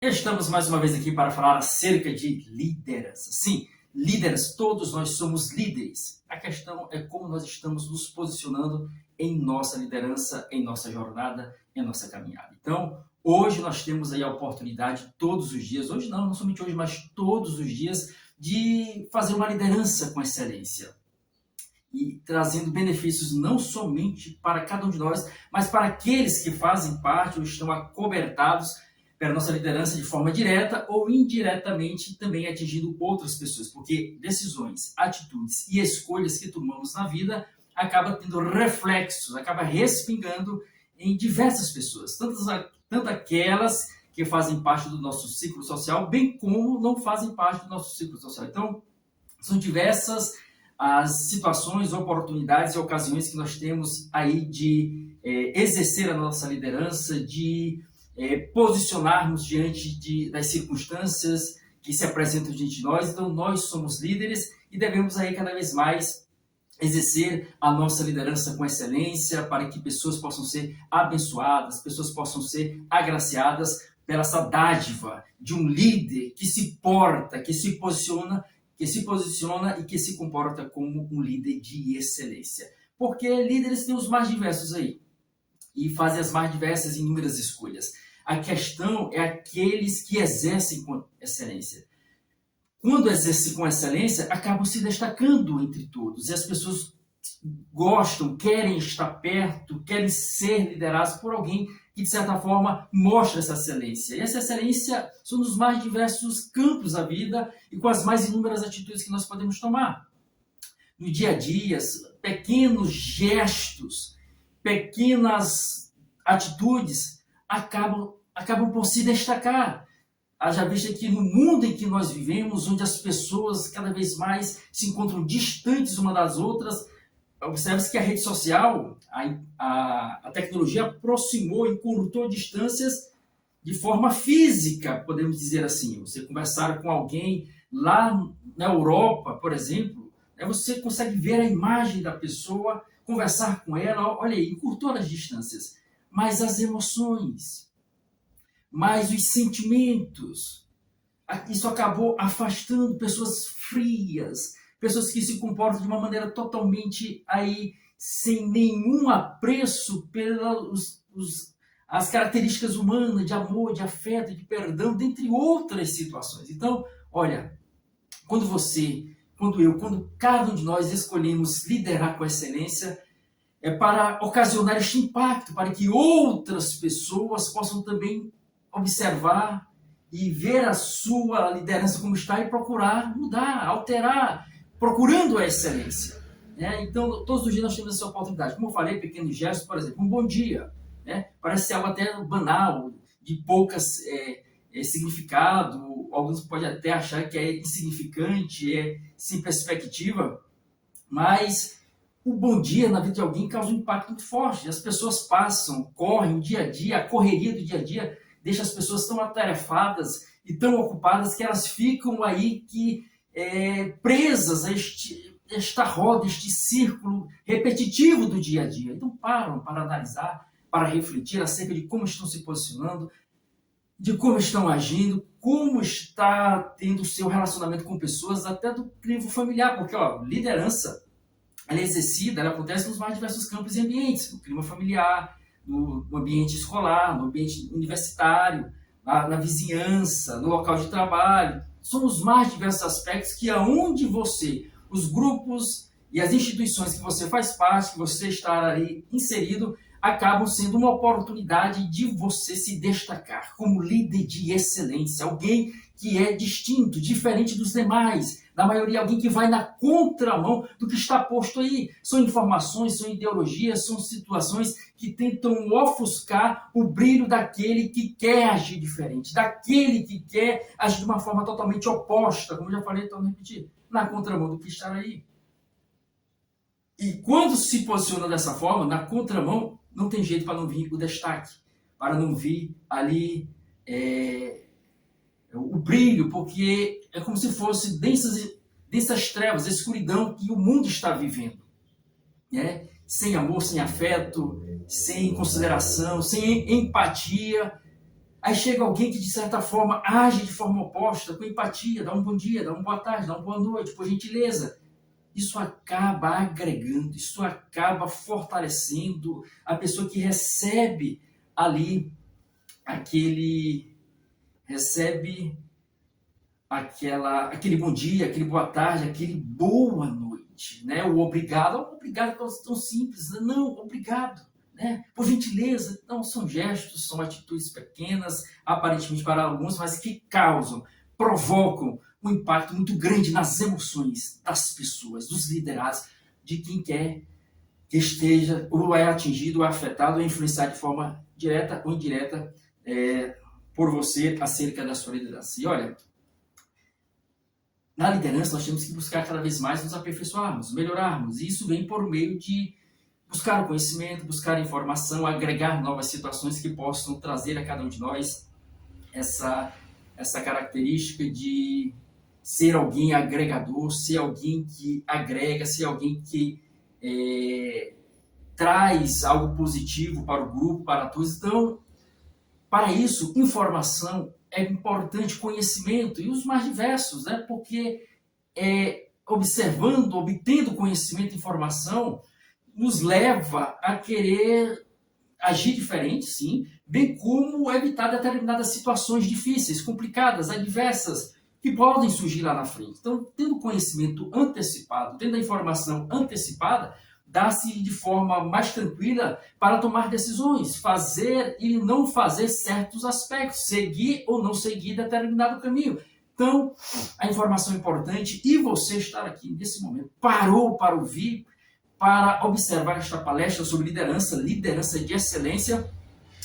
Estamos mais uma vez aqui para falar acerca de liderança. Sim, líderes, todos nós somos líderes. A questão é como nós estamos nos posicionando em nossa liderança, em nossa jornada, em nossa caminhada. Então, hoje nós temos aí a oportunidade, todos os dias, hoje não somente hoje, mas todos os dias, de fazer uma liderança com excelência. E trazendo benefícios não somente para cada um de nós, mas para aqueles que fazem parte ou estão acobertados pela nossa liderança de forma direta ou indiretamente, também atingindo outras pessoas, porque decisões, atitudes e escolhas que tomamos na vida acabam tendo reflexos, acaba respingando em diversas pessoas, tanto aquelas que fazem parte do nosso ciclo social, bem como não fazem parte do nosso ciclo social. Então, são diversas as situações, oportunidades e ocasiões que nós temos aí de exercer a nossa liderança, de posicionarmos diante das circunstâncias que se apresentam diante de nós. Então, nós somos líderes e devemos aí cada vez mais exercer a nossa liderança com excelência para que pessoas possam ser abençoadas, pessoas possam ser agraciadas pela essa dádiva de um líder que se porta, que se posiciona e que se comporta como um líder de excelência. Porque líderes têm os mais diversos aí e fazem as mais diversas e inúmeras escolhas. A questão é aqueles que exercem com excelência. Quando exercem com excelência, acabam se destacando entre todos. E as pessoas gostam, querem estar perto, querem ser liderados por alguém que, de certa forma, mostra essa excelência. E essa excelência são nos mais diversos campos da vida e com as mais inúmeras atitudes que nós podemos tomar. No dia a dia, pequenos gestos, pequenas atitudes acabam por se destacar. Haja vista que no mundo em que nós vivemos, onde as pessoas cada vez mais se encontram distantes uma das outras, observa-se que a rede social, a tecnologia aproximou, encurtou distâncias de forma física, podemos dizer assim. Você conversar com alguém lá na Europa, por exemplo, você consegue ver a imagem da pessoa, conversar com ela, olha aí, encurtou as distâncias. Mas as emoções, mas os sentimentos, isso acabou afastando pessoas frias, pessoas que se comportam de uma maneira totalmente aí, sem nenhum apreço pelas as características humanas de amor, de afeto, de perdão, dentre outras situações. Então, olha, quando cada um de nós escolhemos liderar com excelência, é para ocasionar este impacto, para que outras pessoas possam também observar e ver a sua liderança como está e procurar mudar, alterar, procurando a excelência. Então, todos os dias nós temos essa oportunidade. Como eu falei, pequenos gestos, por exemplo, um bom dia. Parece ser algo até banal, de poucas significado. Alguns podem até achar que é insignificante, sem perspectiva, mas o bom dia na vida de alguém causa um impacto muito forte. As pessoas passam, correm o dia a dia, a correria do dia a dia deixa as pessoas tão atarefadas e tão ocupadas que elas ficam aí presas a esta roda, este círculo repetitivo do dia a dia. Então param para analisar, para refletir acerca de como estão se posicionando, de como estão agindo, como está tendo o seu relacionamento com pessoas, até do crivo familiar, porque liderança, ela é exercida, ela acontece nos mais diversos campos e ambientes, no clima familiar, no ambiente escolar, no ambiente universitário, na vizinhança, no local de trabalho. São os mais diversos aspectos que aonde os grupos e as instituições que você faz parte, que você está ali inserido, acabam sendo uma oportunidade de você se destacar como líder de excelência, alguém que é distinto, diferente dos demais. Na maioria, alguém que vai na contramão do que está posto aí. São informações, são ideologias, são situações que tentam ofuscar o brilho daquele que quer agir diferente, daquele que quer agir de uma forma totalmente oposta, como eu já falei, então repetir, na contramão do que está aí. E quando se posiciona dessa forma, na contramão, não tem jeito para não vir o destaque, para não vir ali o brilho, porque é como se fosse densas trevas, escuridão que o mundo está vivendo. Sem amor, sem afeto, sem consideração, sem empatia. Aí chega alguém que, de certa forma, age de forma oposta, com empatia, dá um bom dia, dá uma boa tarde, dá uma boa noite, por gentileza. Isso acaba agregando, isso acaba fortalecendo a pessoa que recebe ali aquele bom dia, aquele boa tarde, aquele boa noite, né? O obrigado é coisa tão simples, não, obrigado, né? Por gentileza, não, são gestos, são atitudes pequenas, aparentemente para alguns, mas que provocam um impacto muito grande nas emoções das pessoas, dos liderados, de quem quer que esteja ou é atingido, ou afetado, ou influenciado de forma direta ou indireta por você acerca da sua liderança. E olha, na liderança nós temos que buscar cada vez mais nos aperfeiçoarmos, melhorarmos, e isso vem por meio de buscar o conhecimento, buscar informação, agregar novas situações que possam trazer a cada um de nós essa característica de ser alguém agregador, ser alguém que agrega, ser alguém que traz algo positivo para o grupo, para todos. Então, para isso, informação é importante, conhecimento, e os mais diversos, né? Porque obtendo conhecimento e informação, nos leva a querer agir diferente, sim, bem como evitar determinadas situações difíceis, complicadas, adversas, que podem surgir lá na frente. Então, tendo conhecimento antecipado, tendo a informação antecipada, dá-se de forma mais tranquila para tomar decisões, fazer e não fazer certos aspectos, seguir ou não seguir determinado caminho. Então, a informação é importante, e você estar aqui nesse momento, parou para ouvir, para observar esta palestra sobre liderança de excelência,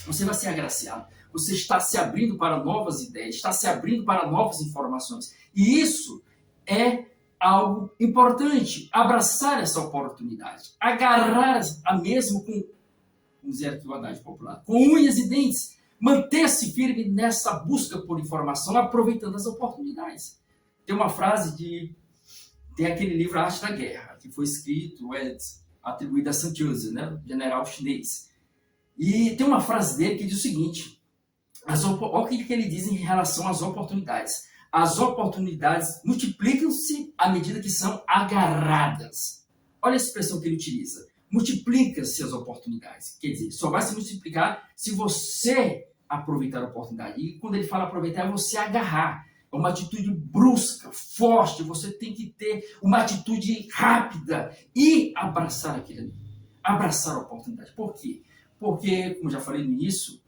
você vai ser agraciado. Você está se abrindo para novas ideias, está se abrindo para novas informações. E isso é algo importante. Abraçar essa oportunidade. Agarrar a mesmo com, vamos dizer aqui, igualdade popular, com unhas e dentes. Manter-se firme nessa busca por informação, aproveitando as oportunidades. Tem uma frase Tem aquele livro A Arte da Guerra, que foi escrito, atribuído a Sun Tzu, né, general chinês. E tem uma frase dele que diz o seguinte: olha o que ele diz em relação às oportunidades. As oportunidades multiplicam-se à medida que são agarradas. Olha a expressão que ele utiliza. Multiplica-se as oportunidades. Quer dizer, só vai se multiplicar se você aproveitar a oportunidade. E quando ele fala aproveitar, é você agarrar. É uma atitude brusca, forte. Você tem que ter uma atitude rápida e abraçar aquilo ali. Abraçar a oportunidade. Por quê? Porque, como já falei no início,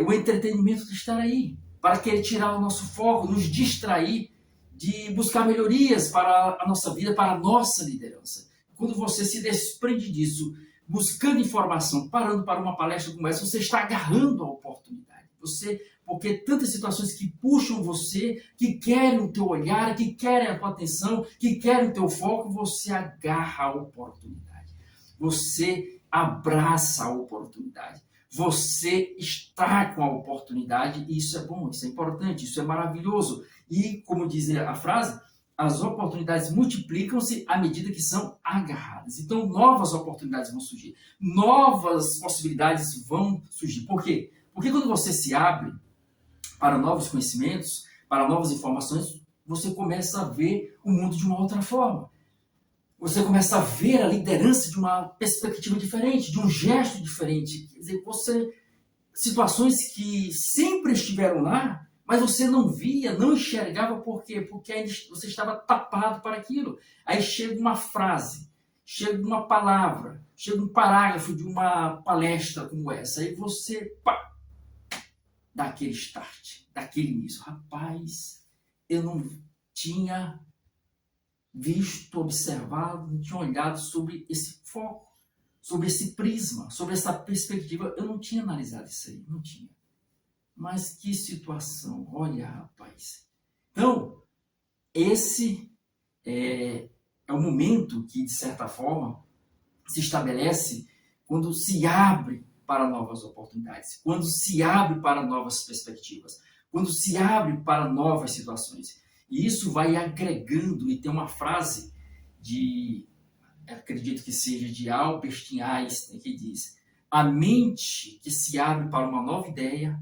o entretenimento de estar aí, para querer tirar o nosso foco, nos distrair de buscar melhorias para a nossa vida, para a nossa liderança. Quando você se desprende disso, buscando informação, parando para uma palestra como essa, você está agarrando a oportunidade. Porque tantas situações que puxam você, que querem o teu olhar, que querem a tua atenção, que querem o teu foco, você agarra a oportunidade. Você abraça a oportunidade. Você está com a oportunidade, e isso é bom, isso é importante, isso é maravilhoso. E, como diz a frase, as oportunidades multiplicam-se à medida que são agarradas. Então, novas oportunidades vão surgir, novas possibilidades vão surgir. Por quê? Porque quando você se abre para novos conhecimentos, para novas informações, você começa a ver o mundo de uma outra forma. Você começa a ver a liderança de uma perspectiva diferente, de um gesto diferente. Quer dizer, situações que sempre estiveram lá, mas você não via, não enxergava. Por quê? Porque ainda você estava tapado para aquilo. Aí chega uma frase, chega uma palavra, chega um parágrafo de uma palestra como essa. Aí você dá aquele start, daquele início. Rapaz, eu não tinha visto, observado, não tinha olhado sobre esse foco, sobre esse prisma, sobre essa perspectiva. Eu não tinha analisado isso aí, não tinha. Mas que situação, olha, rapaz. Então, esse é o momento que, de certa forma, se estabelece quando se abre para novas oportunidades, quando se abre para novas perspectivas, quando se abre para novas situações. E isso vai agregando, e tem uma frase acredito que seja de Albert Einstein, que diz: a mente que se abre para uma nova ideia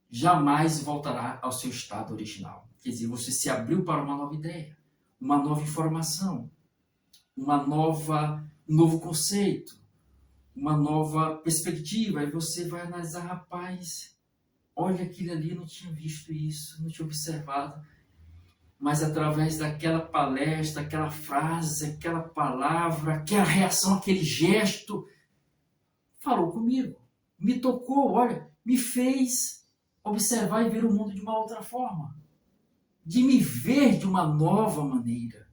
jamais voltará ao seu estado original. Quer dizer, você se abriu para uma nova ideia, uma nova informação, um novo conceito, uma nova perspectiva. E você vai analisar, rapaz, olha aquilo ali, não tinha visto isso, não tinha observado. Mas através daquela palestra, aquela frase, aquela palavra, aquela reação, aquele gesto, falou comigo, me tocou, olha, me fez observar e ver o mundo de uma outra forma, de me ver de uma nova maneira,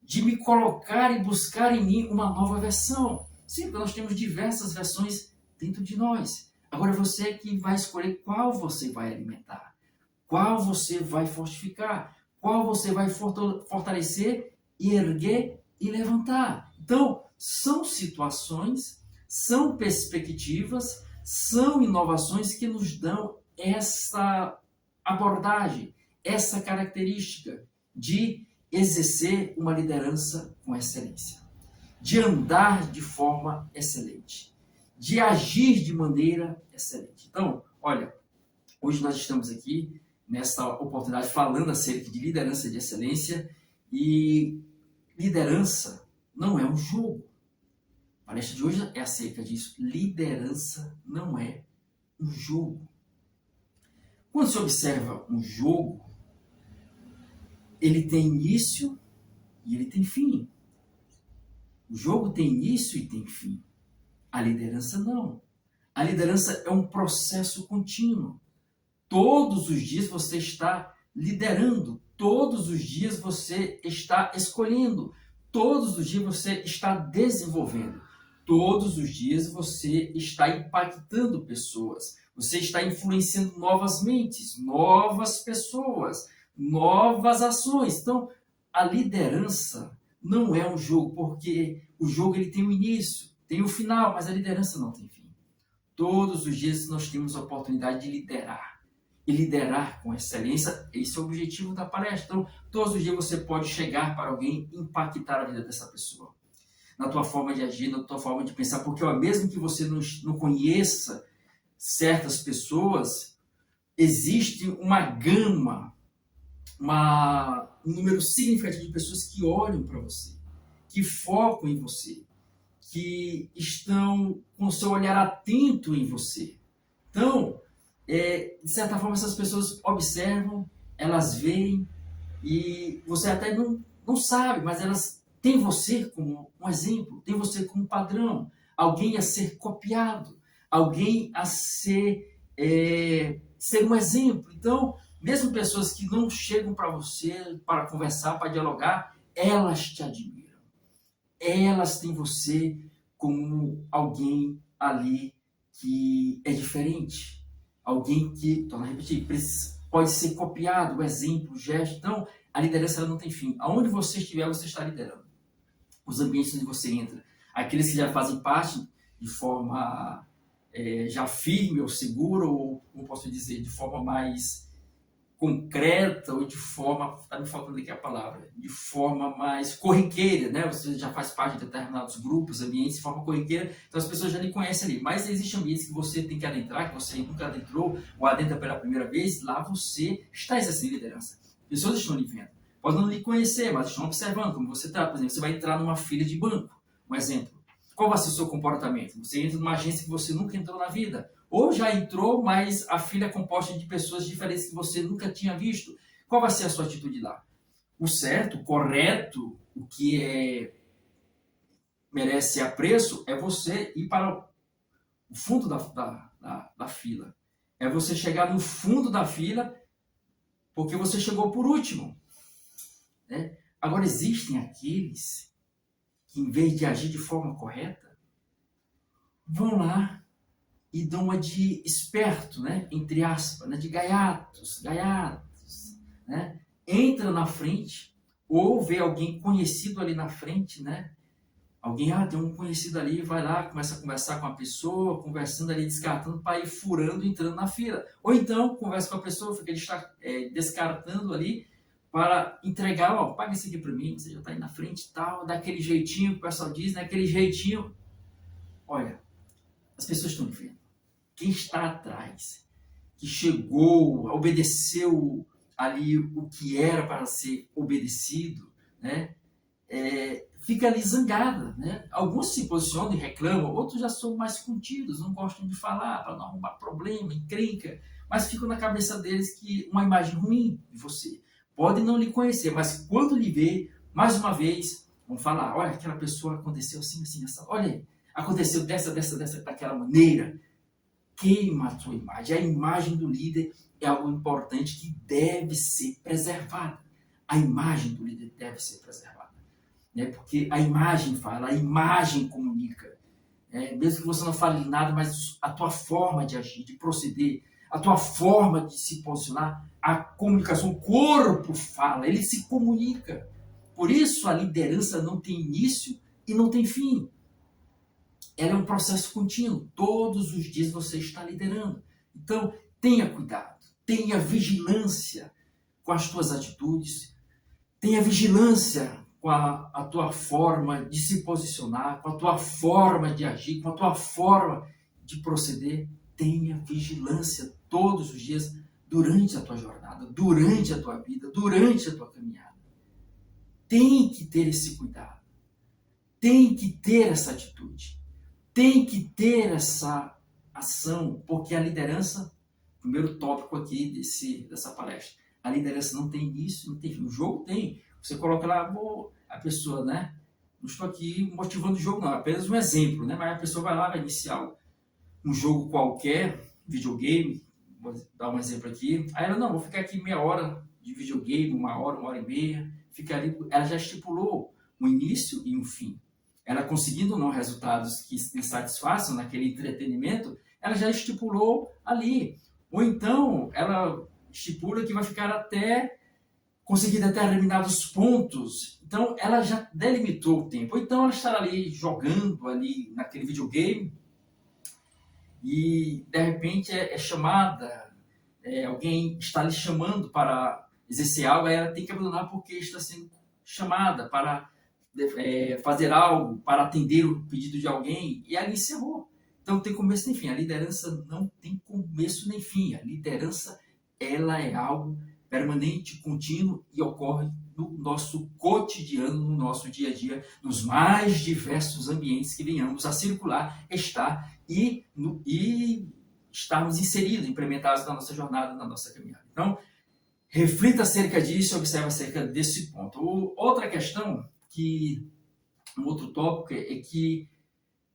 de me colocar e buscar em mim uma nova versão. Sim, porque nós temos diversas versões dentro de nós. Agora você é que vai escolher qual você vai alimentar, qual você vai fortificar, qual você vai fortalecer e erguer e levantar. Então, são situações, são perspectivas, são inovações que nos dão essa abordagem, essa característica de exercer uma liderança com excelência, de andar de forma excelente, de agir de maneira excelente. Então, olha, hoje nós estamos aqui nessa oportunidade falando acerca de liderança de excelência, e liderança não é um jogo. A palestra de hoje é acerca disso. Liderança não é um jogo. Quando se observa um jogo, ele tem início e ele tem fim. O jogo tem início e tem fim. A liderança não. A liderança é um processo contínuo. Todos os dias você está liderando, todos os dias você está escolhendo, todos os dias você está desenvolvendo, todos os dias você está impactando pessoas, você está influenciando novas mentes, novas pessoas, novas ações. Então, a liderança não é um jogo, porque o jogo ele tem um início, tem um final, mas a liderança não tem fim. Todos os dias nós temos a oportunidade de liderar. E liderar com excelência, esse é o objetivo da palestra. Então, todos os dias você pode chegar para alguém e impactar a vida dessa pessoa. Na tua forma de agir, na tua forma de pensar, porque mesmo que você não conheça certas pessoas, existe uma gama, um número significativo de pessoas que olham para você, que focam em você, que estão com o seu olhar atento em você. Então, de certa forma, essas pessoas observam, elas veem, e você até não sabe, mas elas têm você como um exemplo, têm você como padrão, alguém a ser copiado, alguém a ser um exemplo. Então, mesmo pessoas que não chegam para você para conversar, para dialogar, elas te admiram. Elas têm você como alguém ali que é diferente. Alguém que, torna a repetir, pode ser copiado, o exemplo, o gesto. Então, a liderança ela não tem fim. Aonde você estiver, você está liderando. Os ambientes onde você entra, aqueles que já fazem parte de forma já firme ou segura, ou, como posso dizer, de forma mais concreta, ou de forma, está me faltando aqui a palavra, de forma mais corriqueira, né? Você já faz parte de determinados grupos, ambientes de forma corriqueira, então as pessoas já lhe conhecem ali. Mas existem ambientes que você tem que adentrar, que você nunca adentrou, ou adentra pela primeira vez, lá você está exercendo liderança. Pessoas estão lhe vendo. Podem não lhe conhecer, mas estão observando como você está. Por exemplo, você vai entrar numa fila de banco, um exemplo. Qual vai ser o seu comportamento? Você entra numa agência que você nunca entrou na vida, ou já entrou, mas a fila é composta de pessoas diferentes que você nunca tinha visto. Qual vai ser a sua atitude lá? O certo, o correto, o que merece apreço é você ir para o fundo da fila. É você chegar no fundo da fila porque você chegou por último. Né? Agora, existem aqueles que, em vez de agir de forma correta, vão lá e dão uma de esperto, né? Entre aspas, né? De gaiatos, né? Entra na frente, ou vê alguém conhecido ali na frente, né? Alguém, tem um conhecido ali, vai lá, começa a conversar com a pessoa, conversando ali, descartando, para ir furando, entrando na fila. Ou então, conversa com a pessoa, fica descartando ali, para entregar, paga isso aqui para mim, você já está aí na frente e tal, daquele jeitinho que o pessoal diz, né? Aquele jeitinho. Olha, as pessoas estão vendo. Quem está atrás, que chegou, obedeceu ali o que era para ser obedecido, né? Fica ali zangada, né? Alguns se posicionam e reclamam, outros já são mais contidos, não gostam de falar para não arrumar problema, encrenca, mas fica na cabeça deles que uma imagem ruim de você. Podem não lhe conhecer, mas quando lhe vê, mais uma vez, vão falar, olha, aquela pessoa aconteceu assim, assim, essa, olha, aconteceu daquela maneira. Queima a sua imagem. A imagem do líder é algo importante que deve ser preservada. A imagem do líder deve ser preservada, né? Porque a imagem fala, a imagem comunica. Mesmo que você não fale nada, mas a tua forma de agir, de proceder, a tua forma de se posicionar, a comunicação, o corpo fala, ele se comunica. Por isso a liderança não tem início e não tem fim. Ela é um processo contínuo. Todos os dias você está liderando. Então, tenha cuidado, tenha vigilância com as tuas atitudes, tenha vigilância com a tua forma de se posicionar, com a tua forma de agir, com a tua forma de proceder. Tenha vigilância todos os dias durante a tua jornada, durante a tua vida, durante a tua caminhada. Tem que ter esse cuidado, tem que ter essa atitude. Tem que ter essa ação, porque a liderança, primeiro tópico aqui dessa palestra, a liderança não tem início, não tem fim. O jogo tem. Você coloca lá a pessoa, né? Não estou aqui motivando o jogo, não, é apenas um exemplo, né? Mas a pessoa vai lá, vai iniciar um jogo qualquer, videogame, vou dar um exemplo aqui. Aí ela, não, vou ficar aqui meia hora de videogame, uma hora e meia. Fica ali, ela já estipulou um início e um fim. Ela conseguindo ou não resultados que lhe satisfaçam naquele entretenimento, ela já estipulou ali. Ou então, ela estipula que vai ficar até conseguir determinados pontos. Então, ela já delimitou o tempo. Ou então, ela estará ali jogando ali naquele videogame e, de repente, é chamada, alguém está lhe chamando para exercer algo, aí ela tem que abandonar porque está sendo chamada para fazer algo, para atender o pedido de alguém, e ali encerrou. Então, tem começo nem fim. A liderança não tem começo nem fim. A liderança, ela é algo permanente, contínuo e ocorre no nosso cotidiano, no nosso dia a dia, nos mais diversos ambientes que venhamos a circular, estar e estarmos inseridos, implementados na nossa jornada, na nossa caminhada. Então, reflita acerca disso e observe acerca desse ponto. Outra questão, um outro tópico, é que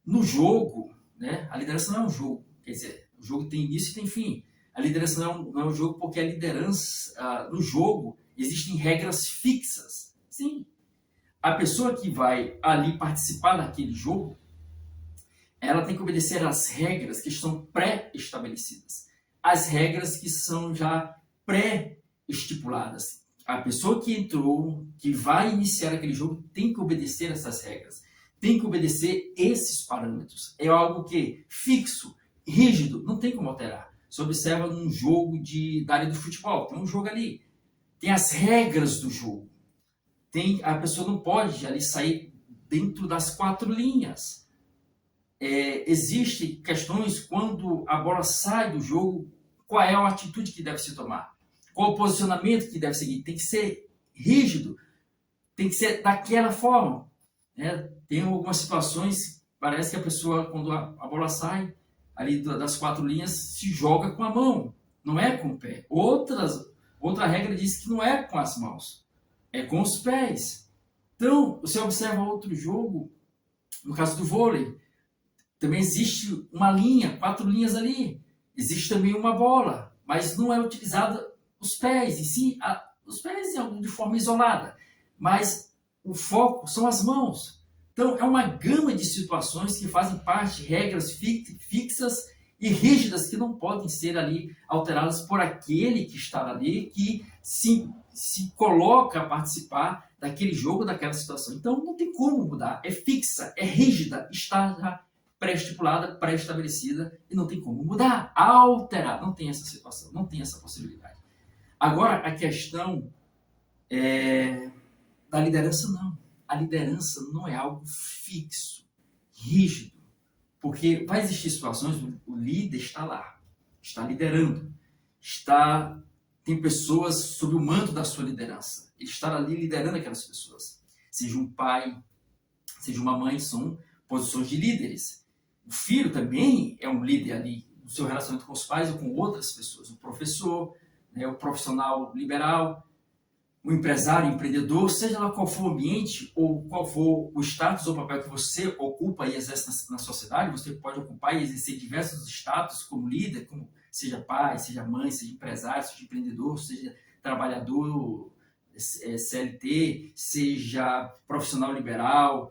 no jogo, né, a liderança não é um jogo. Quer dizer, o jogo tem início e tem fim. A liderança não é um jogo porque a liderança, no jogo, existem regras fixas. Sim, a pessoa que vai ali participar daquele jogo, ela tem que obedecer às regras que estão pré-estabelecidas. As regras que são já pré-estipuladas. A pessoa que entrou, que vai iniciar aquele jogo, tem que obedecer essas regras. Tem que obedecer esses parâmetros. É algo que fixo, rígido, não tem como alterar. Você observa num jogo da área do futebol, tem um jogo ali. Tem as regras do jogo. A pessoa não pode ali sair dentro das 4 linhas. Existem questões quando a bola sai do jogo, qual é a atitude que deve se tomar? Qual o posicionamento que deve seguir? Tem que ser rígido, tem que ser daquela forma. Tem algumas situações, parece que a pessoa, quando a bola sai ali das 4 linhas, se joga com a mão, não é com o pé. Outra regra diz que não é com as mãos, é com os pés. Então, você observa outro jogo, no caso do vôlei, também existe uma linha, 4 linhas ali. Existe também uma bola, mas não é utilizada os pés, e sim os pés de forma isolada. Mas o foco são as mãos. Então, é uma gama de situações que fazem parte de regras fixas e rígidas que não podem ser ali alteradas por aquele que está ali, que se coloca a participar daquele jogo, daquela situação. Então, não tem como mudar. É fixa, é rígida, está já pré-estipulada, pré-estabelecida e não tem como mudar, alterar. Não tem essa situação, não tem essa possibilidade. Agora, a questão da liderança, não. A liderança não é algo fixo, rígido, porque vai existir situações, o líder está lá, está liderando, tem pessoas sob o manto da sua liderança. Ele está ali liderando aquelas pessoas. Seja um pai, seja uma mãe, são posições de líderes. O filho também é um líder ali, no seu relacionamento com os pais ou com outras pessoas. O professor, né, o profissional liberal, o empresário, o empreendedor, seja lá qual for o ambiente ou qual for o status ou papel que você ocupa e exerce na sociedade, você pode ocupar e exercer diversos status como líder, como seja pai, seja mãe, seja empresário, seja empreendedor, seja trabalhador, CLT, seja profissional liberal,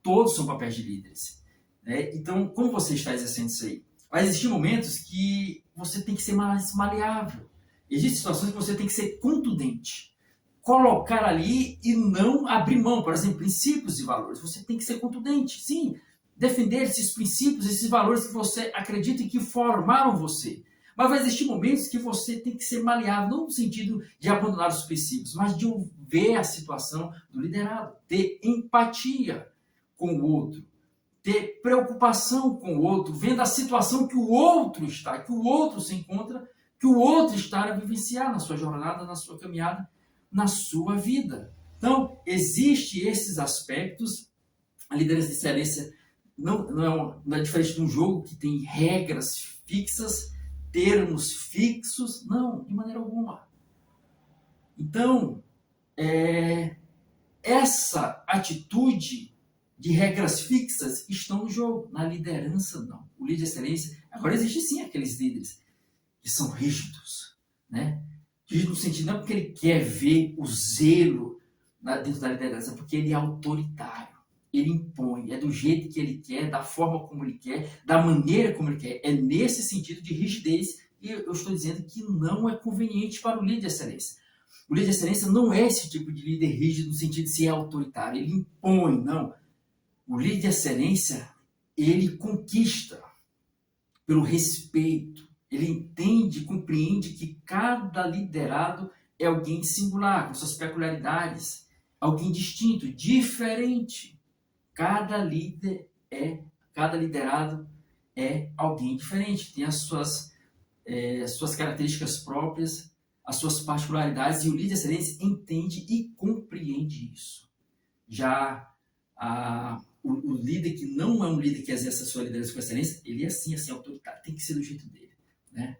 todos são papéis de líderes. Né? Então, como você está exercendo isso aí? Vai existir momentos que você tem que ser mais maleável. Existem situações que você tem que ser contundente. Colocar ali e não abrir mão, por exemplo, princípios e valores. Você tem que ser contundente, sim. Defender esses princípios, esses valores que você acredita e que formaram você. Mas vai existir momentos que você tem que ser maleável, não no sentido de abandonar os princípios, mas de ver a situação do liderado, ter empatia com o outro, ter preocupação com o outro, vendo a situação que o outro está, que o outro se encontra, que o outro está a vivenciar na sua jornada, na sua caminhada, na sua vida. Então, existem esses aspectos. A liderança de excelência não é diferente de um jogo que tem regras fixas, termos fixos, não, de maneira alguma. Então, essa atitude de regras fixas estão no jogo, na liderança não. O líder de excelência, agora existe sim aqueles líderes que são rígidos, né? Rígido no sentido não porque ele quer ver o zelo dentro da liderança, porque ele é autoritário. Ele impõe, é do jeito que ele quer, da forma como ele quer, da maneira como ele quer. É nesse sentido de rigidez e eu estou dizendo que não é conveniente para o líder de excelência. O líder de excelência não é esse tipo de líder rígido no sentido de ser autoritário. Ele impõe, não. O líder de excelência, ele conquista pelo respeito. Ele entende, compreende que cada liderado é alguém singular, com suas peculiaridades, alguém distinto, diferente. Cada liderado é alguém diferente, tem as suas características próprias, as suas particularidades, e o líder de excelência entende e compreende isso. Já o líder que não é um líder que exerce a sua liderança com excelência, ele é assim autoritário, tem que ser do jeito dele. Né?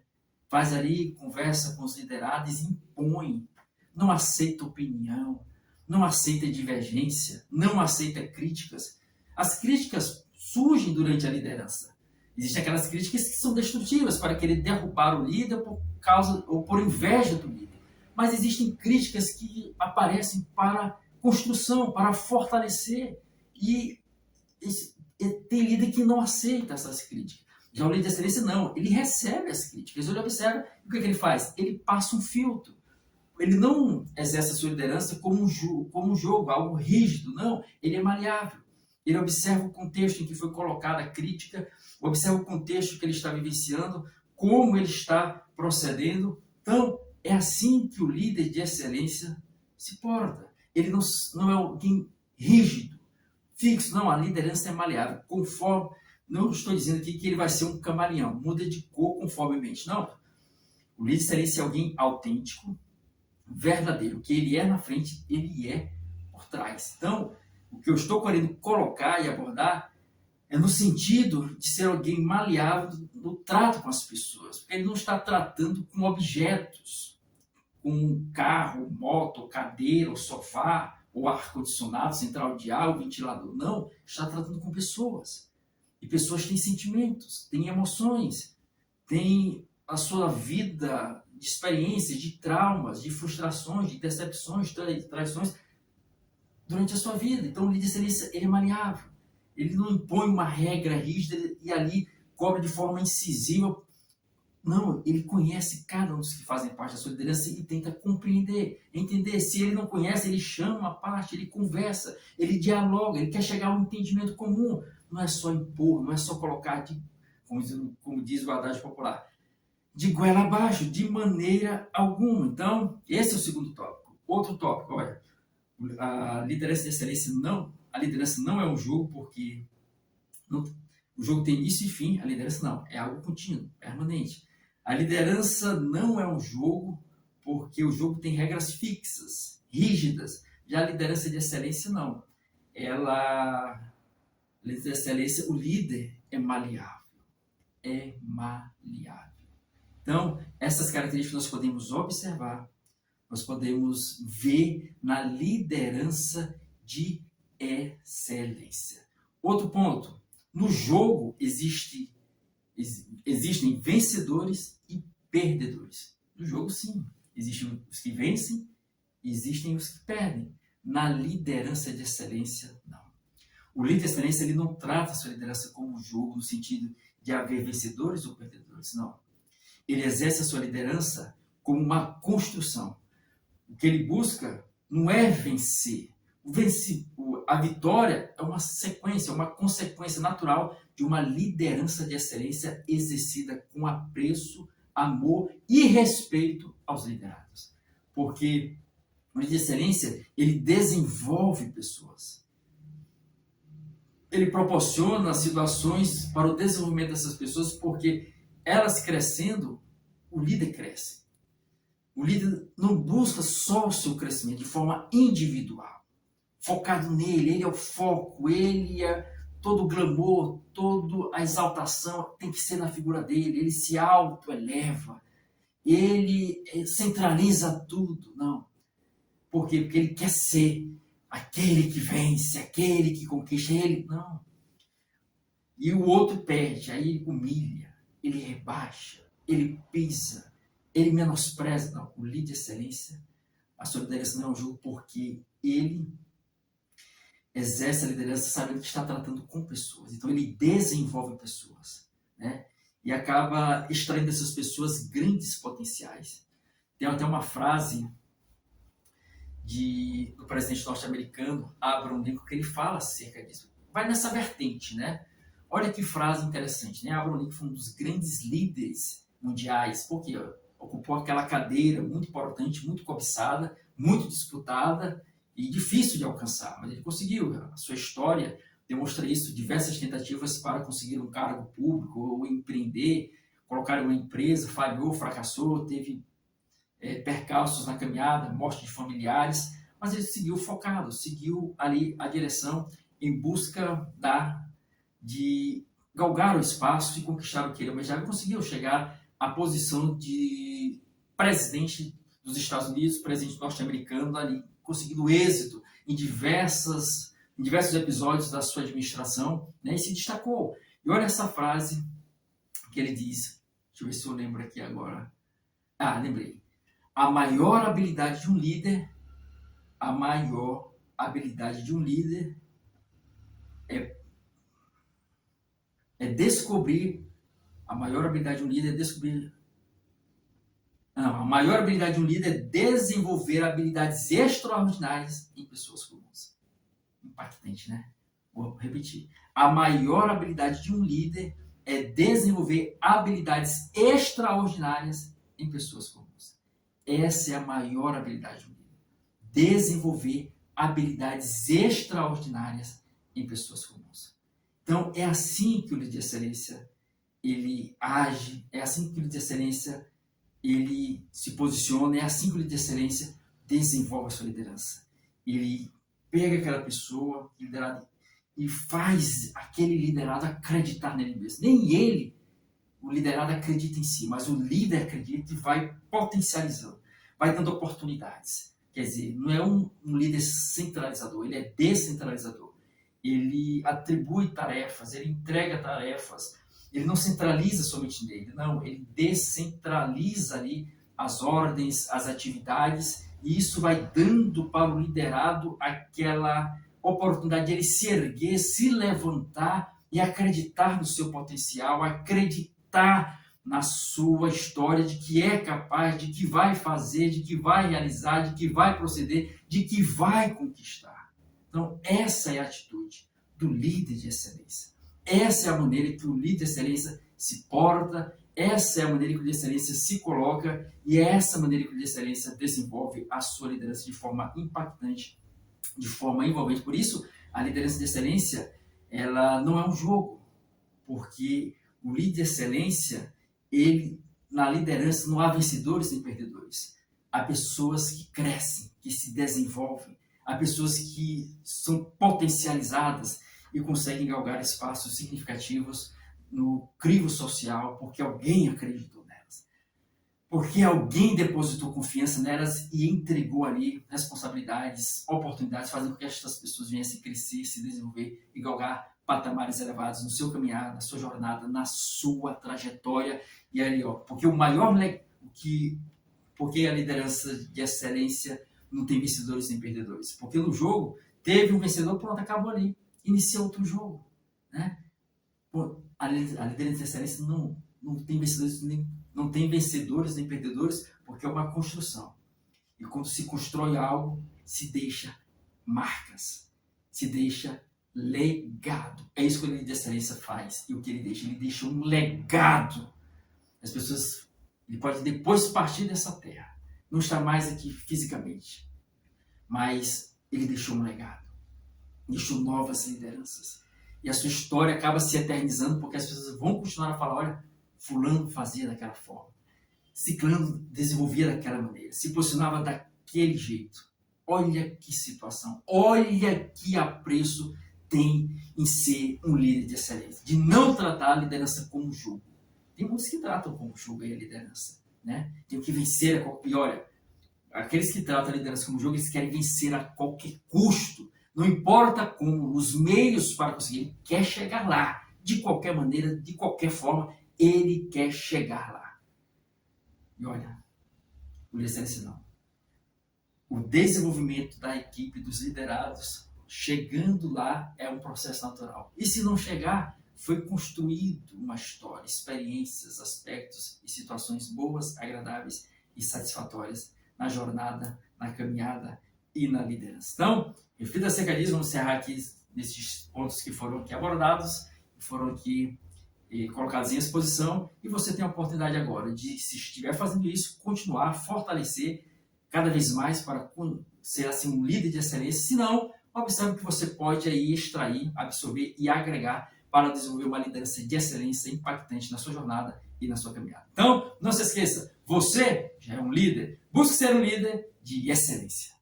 Faz ali, conversa com os liderados, impõe, não aceita opinião, não aceita divergência, não aceita críticas. As críticas surgem durante a liderança. Existem aquelas críticas que são destrutivas para querer derrubar o líder por causa ou por inveja do líder. Mas existem críticas que aparecem para construção, para fortalecer. E tem líder que não aceita essas críticas. Já o líder de excelência não, ele recebe as críticas, ele observa, e o que ele faz? Ele passa um filtro. Ele não exerce a sua liderança como um jogo, algo rígido, não. Ele é maleável. Ele observa o contexto em que foi colocada a crítica, observa o contexto que ele está vivenciando, como ele está procedendo. Então, é assim que o líder de excelência se porta. Ele não é alguém rígido, fixo, não. A liderança é maleável. Conforme, não estou dizendo aqui que ele vai ser um camaleão, muda de cor conforme o ambiente, não. O líder de excelência é alguém autêntico, verdadeiro. O que ele é na frente, ele é por trás. Então, o que eu estou querendo colocar e abordar é no sentido de ser alguém maleável no trato com as pessoas. Porque ele não está tratando com objetos, com um carro, moto, cadeira, ou sofá, ou ar-condicionado, central de ar, ou ventilador. Não, está tratando com pessoas. E pessoas têm sentimentos, têm emoções, têm a sua vida de experiências, de traumas, de frustrações, de decepções, de traições durante a sua vida. Então o líder de excelência, ele é maleável. Ele não impõe uma regra rígida e ali cobra de forma incisiva. Não, ele conhece cada um dos que fazem parte da sua liderança e tenta compreender, entender. Se ele não conhece, ele chama a parte, ele conversa, ele dialoga, ele quer chegar a um entendimento comum. Não é só impor, não é só colocar, como diz o adágio popular, de goela abaixo, de maneira alguma. Então, esse é o segundo tópico. Outro tópico, olha, a liderança de excelência a liderança não é um jogo, porque o jogo tem início e fim, a liderança não, é algo contínuo, permanente. A liderança não é um jogo, porque o jogo tem regras fixas, rígidas. Já a liderança de excelência, não. Liderança de excelência, o líder é maleável. É maleável. Então, essas características nós podemos observar, nós podemos ver na liderança de excelência. Outro ponto, no jogo existem vencedores e perdedores. No jogo, sim, existem os que vencem e existem os que perdem. Na liderança de excelência, não. O líder de excelência ele não trata a sua liderança como um jogo no sentido de haver vencedores ou perdedores, não. Ele exerce a sua liderança como uma construção. O que ele busca não é vencer. A vitória é uma sequência, uma consequência natural de uma liderança de excelência exercida com apreço, amor e respeito aos liderados. Porque o líder de excelência, ele desenvolve pessoas. Ele proporciona situações para o desenvolvimento dessas pessoas, porque elas crescendo, o líder cresce. O líder não busca só o seu crescimento de forma individual, focado nele, ele é o foco, ele é todo o glamour, toda a exaltação tem que ser na figura dele, ele se autoeleva, ele centraliza tudo, não. Por quê? Porque ele quer ser aquele que vence, aquele que conquista, ele, não. E o outro perde, aí ele humilha, ele rebaixa, ele pisa, ele menospreza. Não, o líder de excelência, a sua liderança não é um jogo, porque ele exerce a liderança sabendo que está tratando com pessoas. Então ele desenvolve pessoas, né? E acaba extraindo dessas pessoas grandes potenciais. Tem até uma frase do presidente norte-americano, Abraham Lincoln, que ele fala acerca disso. Vai nessa vertente, né? Olha que frase interessante, né? Abraham Lincoln foi um dos grandes líderes mundiais, porque ocupou aquela cadeira muito importante, muito cobiçada, muito disputada e difícil de alcançar, mas ele conseguiu. A sua história demonstra isso, diversas tentativas para conseguir um cargo público ou empreender, colocar uma empresa, falhou, fracassou, teve percalços na caminhada, morte de familiares, mas ele seguiu focado, seguiu ali a direção em busca de galgar o espaço e conquistar o que ele almejava, e conseguiu chegar à posição de presidente dos Estados Unidos, presidente norte-americano, ali conseguindo êxito em diversos episódios da sua administração, né, e se destacou. E olha essa frase que ele diz, deixa eu ver se eu lembro aqui agora. Lembrei. A maior habilidade de um líder é descobrir. A maior habilidade de um líder é descobrir. Não, a maior habilidade de um líder é desenvolver habilidades extraordinárias em pessoas comuns. Impactante, né? Vou repetir. A maior habilidade de um líder é desenvolver habilidades extraordinárias em pessoas comuns. Essa é a maior habilidade de um líder. Desenvolver habilidades extraordinárias em pessoas comuns. Então, é assim que o líder de excelência ele age, é assim que o líder de excelência ele se posiciona, é assim que o líder de excelência desenvolve a sua liderança. Ele pega aquela pessoa liderada e faz aquele liderado acreditar nele mesmo. Nem ele, o liderado, acredita em si, mas o líder acredita e vai potencializando, vai dando oportunidades. Quer dizer, não é um líder centralizador, ele é descentralizador. Ele atribui tarefas, ele entrega tarefas, ele não centraliza somente nele, não, ele descentraliza ali as ordens, as atividades, e isso vai dando para o liderado aquela oportunidade de ele se erguer, se levantar e acreditar no seu potencial, acreditar na sua história de que é capaz, de que vai fazer, de que vai realizar, de que vai proceder, de que vai conquistar. Então, essa é a atitude do líder de excelência. Essa é a maneira que o líder de excelência se porta, essa é a maneira que o líder de excelência se coloca e é essa maneira que o líder de excelência desenvolve a sua liderança de forma impactante, de forma envolvente. Por isso, a liderança de excelência, ela não é um jogo, porque o líder de excelência, ele na liderança não há vencedores nem perdedores. Há pessoas que crescem, que se desenvolvem, há pessoas que são potencializadas e conseguem galgar espaços significativos no crivo social porque alguém acreditou nelas. Porque alguém depositou confiança nelas e entregou ali responsabilidades, oportunidades, fazendo com que estas pessoas viessem crescer, se desenvolver e galgar patamares elevados no seu caminhar, na sua jornada, na sua trajetória. E ali, porque o maior porque a liderança de excelência não tem vencedores nem perdedores. Porque no jogo teve um vencedor, pronto, acabou ali. Inicia outro jogo. Né? A liderança de excelência não tem vencedores não tem vencedores nem perdedores, porque é uma construção. E quando se constrói algo, se deixa marcas, se deixa legado. É isso que o líder de excelência faz. E o que ele deixa? Ele deixa um legado. As pessoas, ele pode depois partir dessa terra, não está mais aqui fisicamente, mas ele deixou um legado, deixou novas lideranças. E a sua história acaba se eternizando, porque as pessoas vão continuar a falar, olha, fulano fazia daquela forma, ciclano desenvolvia daquela maneira, se posicionava daquele jeito. Olha que situação, olha que apreço tem em ser um líder de excelência, de não tratar a liderança como jogo. Tem muitos que tratam como jogo aí a liderança, né? Tem que vencer e olha, aqueles que tratam a liderança como jogo, eles querem vencer a qualquer custo, não importa como, os meios para conseguir, ele quer chegar lá, de qualquer maneira, de qualquer forma, ele quer chegar lá. E olha, o líder de excelência não. O desenvolvimento da equipe, dos liderados, chegando lá é um processo natural. E se não chegar, foi construído uma história, experiências, aspectos e situações boas, agradáveis e satisfatórias na jornada, na caminhada e na liderança. Então, reflita acerca disso, vamos encerrar aqui nesses pontos que foram aqui abordados, foram aqui colocados em exposição, e você tem a oportunidade agora de, se estiver fazendo isso, continuar, fortalecer cada vez mais para ser assim um líder de excelência. Se não, observe que você pode aí extrair, absorver e agregar para desenvolver uma liderança de excelência impactante na sua jornada e na sua caminhada. Então, não se esqueça, você já é um líder, busque ser um líder de excelência.